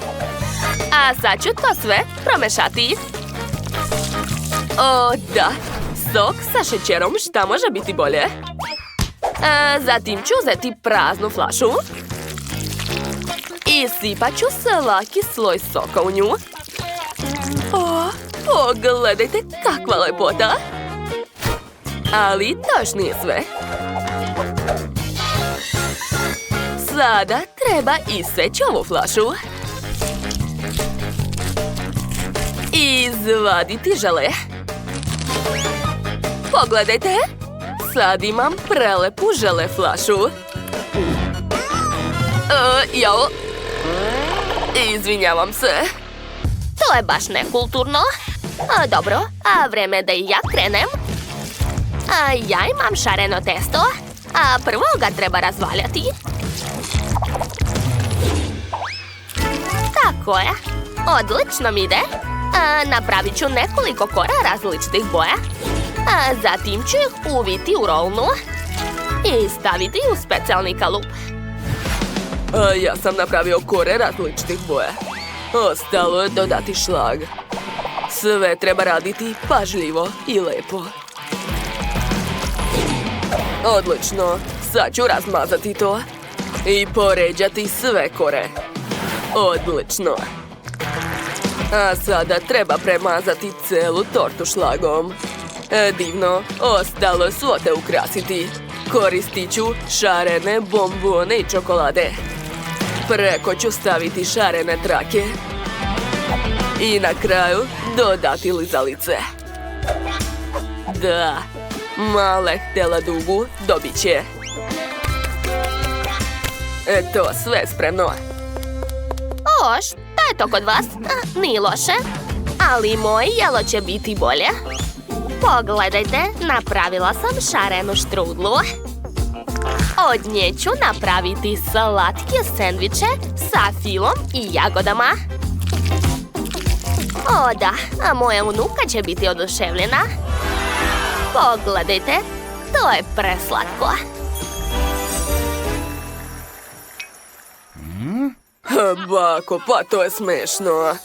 A sad ću to sve promešati. O, da, sok sa šećerom, šta može biti bolje? Zatim ću uzeti praznu flašu i sipat ću svaki sloj soka u nju. O, pogledajte kakva lepota. Ali to još nije sve. Sada treba iseći ovu flašu. Izvaditi žele. Pogledajte. Sad imam prelepu žele flašu. Jao. Izvinjavam se. To je baš nekulturno. Dobro, vreme da i ja krenem. Ja imam šareno testo. Prvo ga treba razvaljati. Tako je. Odlično mi ide. Napravit ću nekoliko kora različitih boja. Zatim ću ih uviti u rolnu i staviti u specijalni kalup. Ja sam napravio kore različitih boja. Ostalo je dodati šlag. Sve treba raditi pažljivo i lepo. Odlično. Sad ću razmazati to i poređati sve kore. Odlično. A sada treba premazati celu tortu šlagom. Divno, ostalo je svote ukrasiti. Koristit ću šarene bombone i čokolade. Preko ću staviti šarene trake. I na kraju dodati lizalice. Da, male htjela dugu dobit će. Eto, sve spremno. O, šta je to kod vas? Nije loše. Ali moje jelo će biti bolje. Pogledajte, napravila sam šarenu štrudlu. Od nje ću napraviti slatke sendviče sa filom i jagodama. O da, a moja unuka će biti oduševljena. Pogledajte, to je preslatko. Bako, pa to je smešno.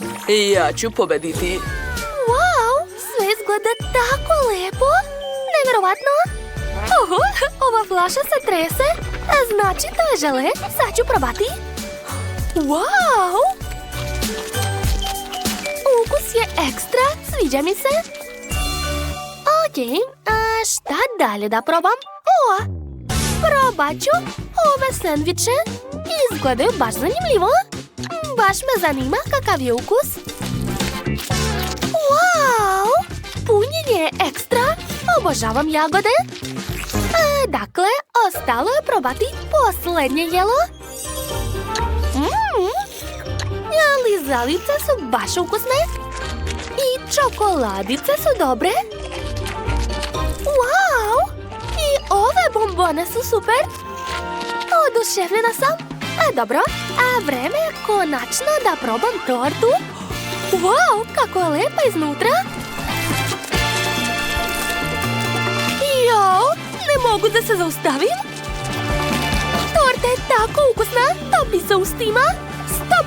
Ja ću pobediti. Wow, sve izgleda tako lepo. Nevjerovatno. Oho, ova flaša se trese. Znači to je žele. Sad ću probati. Wow. Ukus je ekstra. Sviđa mi se. Ok, šta dalje da probam? Probat ću ove sendviče. Izgledaju baš zanimljivo. Baš me zanima kakav je ukus. Wow! Punjenje je ekstra. Obožavam jagode. Dakle, ostalo je probati posljednje jelo. Lizalice su baš ukusne. I čokoladice su dobre. Wow! I ove bombone su super. Oduševljena sam. Dobro, vreme je konačno da probam tortu. Wow, kako je lepa iznutra. Jao, ne mogu da se zaustavim. Torta je tako ukusna, topi se ustima.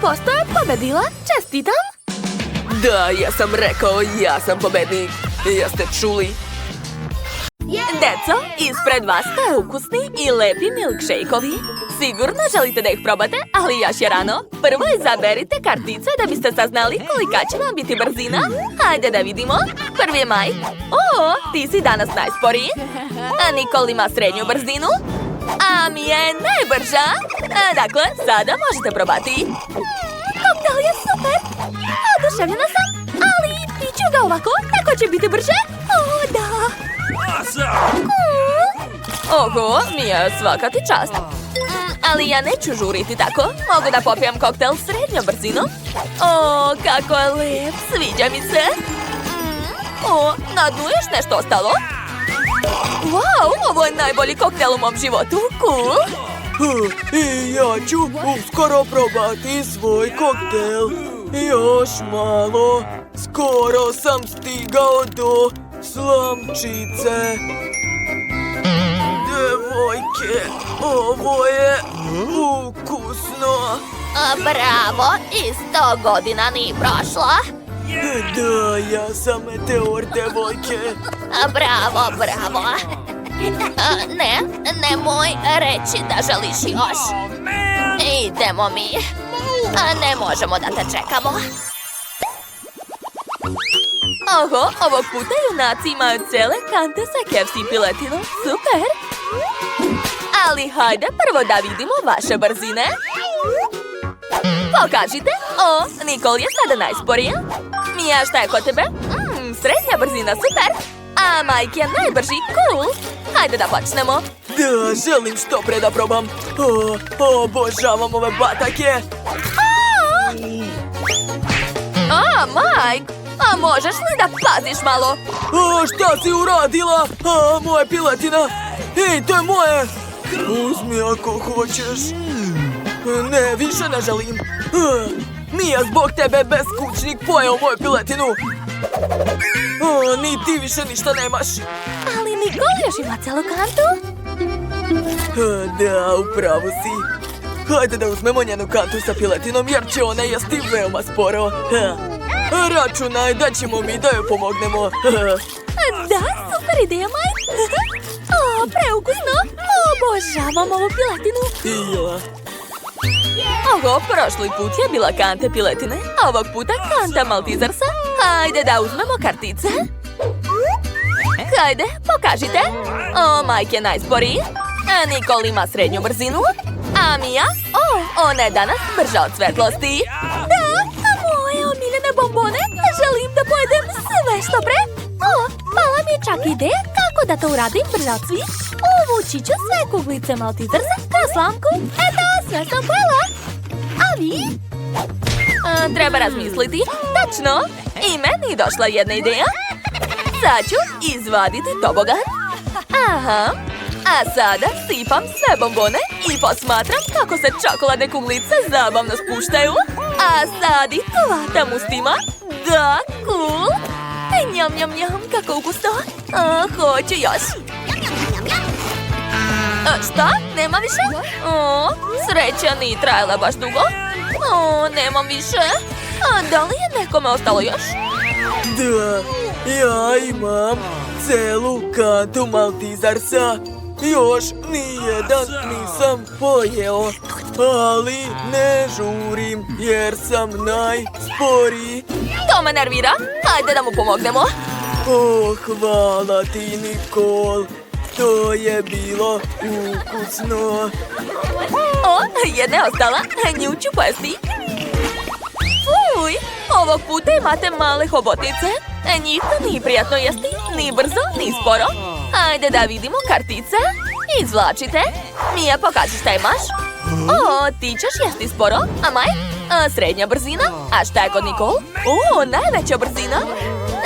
100% je pobedila, čestitam. Da, ja sam rekao, ja sam pobednik. Jeste čuli? Deco, ispred vas ste ukusni i lepi milkshake-ovi. Sigurno želite da ih probate, ali još je rano. Prvo izaberite kartice da biste saznali kolika će vam biti brzina. Hajde da vidimo. Prvi je Mike. O, ti si danas najsporiji. A Nikol ima srednju brzinu. A mi je najbrža. Dakle, sada možete probati. Koktel je super. Oduševljena sam, ali piću ga ovako, tako će biti brže. O, da. Oho, Mija, svaka ti čast. Ali ja neću žuriti tako. Mogu da popijem koktel srednjom brzinom. O, kako je lep, sviđa mi se. O, na dnu još nešto ostalo. Wow, ovo je najbolji koktel u mom životu. Cool. I ja ću uskoro probati svoj koktel. Još malo. Skoro sam stigao do slamčice. Devojke, ovo je ukusno. Bravo, i 100 godina nije prošlo. Da, ja sam meteor, devojke. Bravo, bravo. Ne, nemoj reći da želiš još. Idemo mi. Ne možemo da te čekamo. Oho, ovog puta junaci imaju cijele kante sa KFC piletinom. Super! Ali hajde prvo da vidimo vaše brzine. Pokažite. O, Nikol je sada najsporija. Mija, šta je kod tebe? Srednja brzina, super. A Mike je najbrži, cool. Hajde da počnemo. Da, želim što pre da probam. Obožavam ove batake. A, Mike, a možeš li da paziš malo? Šta si uradila? Moja piletina. Ej, to je moje. Uzmi ako hoćeš. Ne, više ne želim. Mija, zbog tebe beskućnik pojeo moju piletinu. Ni ti više ništa nemaš. Ali Nikol još ima celu kantu. Da, upravo si. Hajde da uzmemo njenu kantu sa piletinom jer će ona jesti veoma sporo. Računaj da ćemo mi da joj pomognemo. Da, super ideja, Mike. O, preukusno. Obožavam ovu piletinu. Ja. Oho, prošli put je bila kanta piletine, a ovog puta kanta maltizarsa. Hajde da uzmemo kartice. Hajde, pokažite. O, Mike je najsporiji. Nikol ima srednju brzinu. A Mija? Ona je danas brža od svetlosti. Da, a moje omiljene bombone. Želim da pojedem sve što pre. Pala mi je čak ideja kako da to uradim brže od svih. Uvući ću sve kuglice maltizarsa kroz slamku. Eto, sve sam pojela. A vi? Treba razmisliti. Tačno. I meni došla jedna ideja. Sad ću izvaditi tobogan. Aha. A sada sipam sve bombone i posmatram kako se čokoladne kuglice zabavno spuštaju. A sad i hvatam ustima. Da, cool. Njam, njam, njam, kako ukusno. Hoću još. Šta? Nema više? Sreća nije trajala baš dugo. Nemam više. Da li je nekome ostalo još? Da, ja imam celu kantu maltizarsa. Još nijedan nisam pojeo, ali ne žurim jer sam najsporiji. To me nervira. Hajde da mu pomognemo. Hvala ti, Nikol. To je bilo ukusno. Jedna je ostala. Nju ću pojesti. Fuj, ovog puta imate male hobotice. Njih nije prijatno jesti, ni brzo, ni sporo. Hajde da vidimo kartice. Izvlačite. Mija, pokaži šta imaš. Ti ćeš jesti sporo, a Mike? Srednja brzina. A šta je kod Nikol? Najveća brzina.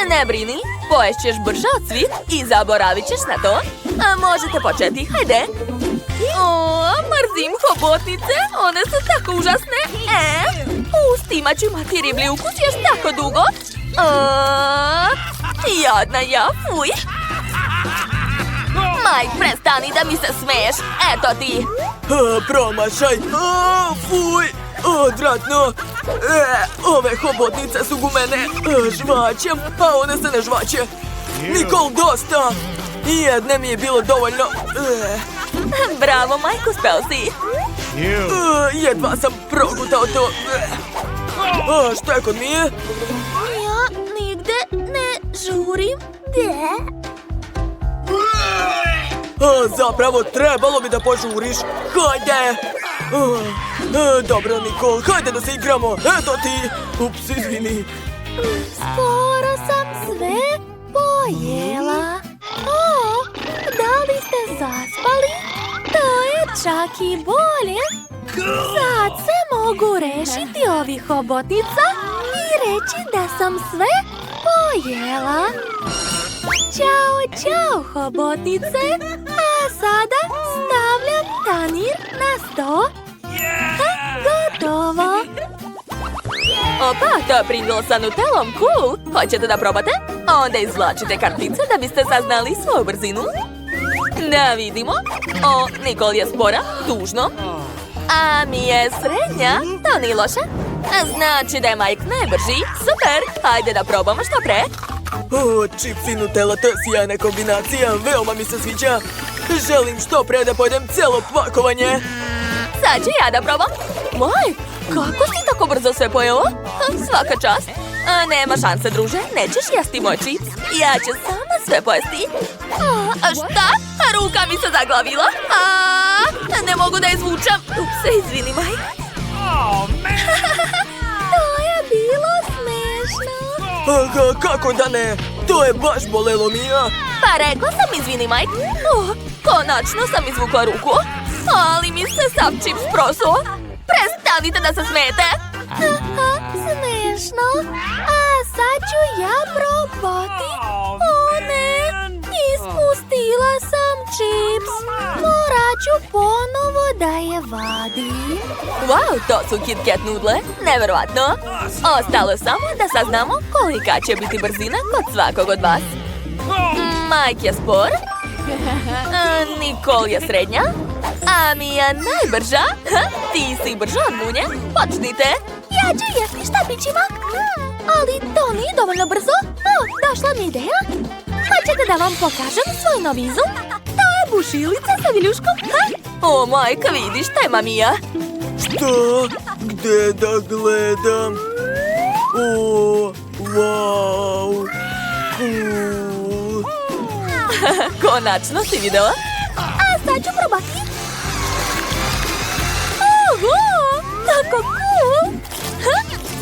Ne brini, poješćeš brže od svih i zaboravit ćeš na to. Možete početi, hajde. Mrzim hobotnice, one su tako užasne. U ustima ću imati riblji ukus još tako dugo. Jadna ja, fuj. Mike, prestani da mi se smeješ. Eto ti. Promašaj. Fuj. Odvratno. Ove hobotnice su gumene. Žvaćem, a one se ne žvaće. Nikol, dosta. Jedne mi je bilo dovoljno. Bravo, Mike, uspeo si. Jedva sam progutao to. Šta je kod Mije? Ja nigde ne žurim. Zapravo, trebalo bi da požuriš. Hajde. Dobro, Nikol, hajde da se igramo. Eto ti. Ups, izvini. Skoro sam sve pojela. Da li ste zaspali? To je čak i bolje. Sad se mogu rešiti ovih hobotnica i reći da sam sve pojela. Ćao, ćao, hobotnice. A sada stavljam tanir na sto. Gotovo. Opa, to je Pringles sa Nutellom, cool. Hoćete da probate? Onda izvlačite kartice da biste saznali svoju brzinu. Da vidimo. Nikol je spora, tužno. A mi je srednja, to nije loše. Znači da je Mike najbrži, super. Hajde da probamo što pre. Čips i Nutella, to je sjajna kombinacija, veoma mi se sviđa. Želim što pre da pojedem cijelo pakovanje. Sad ću ja da probam. Mike, kako si tako brzo sve pojeo? Svaka čast. Nema šanse, druže. Nećeš jesti moj čips. Ja ću sama sve pojesti. A šta? Ruka mi se zaglavila. Ne mogu da izvučem. Ups, izvini, Maj. To je bilo smešno. Kako da ne? To je baš bolelo, Mija. Pa rekla sam izvini, Mike. Konačno sam izvukla ruku. Ali mi se sav čips prosuo. Prestanite da se smete. Smešno. A sad ću ja probati. O ne, ispustila sam čips. Morat ću ponovo da je vadim. Wow, to su Kit Kat nudle. Neverovatno. Ostalo samo da saznamo kolika će biti brzina kod svakog od vas. Mike je spor. Nicole je srednja. A Mija najbrža. Ti si brža od munje. Počnite. Ja ću jesti štapićima. Ali to nije dovoljno brzo. Došla mi ideja. Hoćete da vam pokažem svoj novi izum? To je bušilica sa viljuškom. O, majka, vidiš, tema Mija. Šta? Gde da gledam? O, wow. Cool. Konačno si video. A sad ću probati. Oho, tako cool.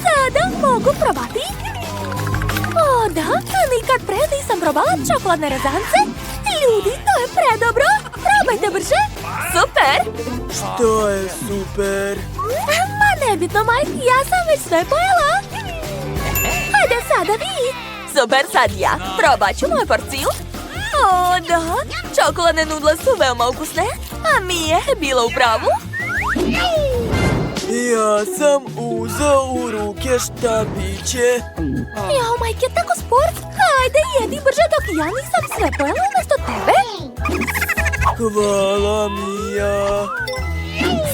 Sada mogu probati. O da, nikad pre nisam probala čokoladne rezance. Ljudi, to je predobro. Probajte brže. Super. Šta je super? Ma nebitno, Mike, ja sam već sve pojela. Hajde sada vi. Super, sad ja. Probat ću moju porciju. O, da. Čokoladne nudle su veoma ukusne. A Mija je bila u pravu. Ja sam uzeo u ruke štapiće. Jao, Mike je tako sport. Hajde, jedi brže dok ja nisam sve pojela umjesto tebe. Hvala, Mija.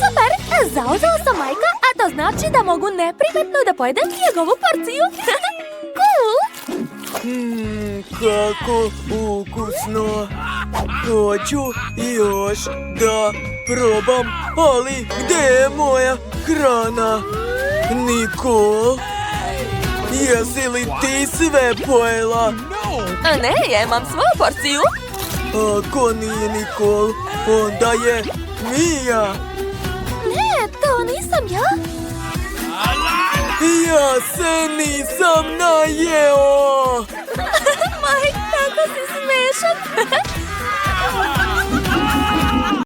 Super, zauzela sam Majka, a to znači da mogu neprimetno da pojedem njegovu porciju. Cool! Kako ukusno. Hoću još da probam, ali gdje je moja hrana? Nicole, jesi li ti sve pojela? A ne, ja imam svoju porciju. Ako nije Nicole, onda je Mija. Ne, to nisam ja. Ja se nisam najeo. Mike, tako si smešan.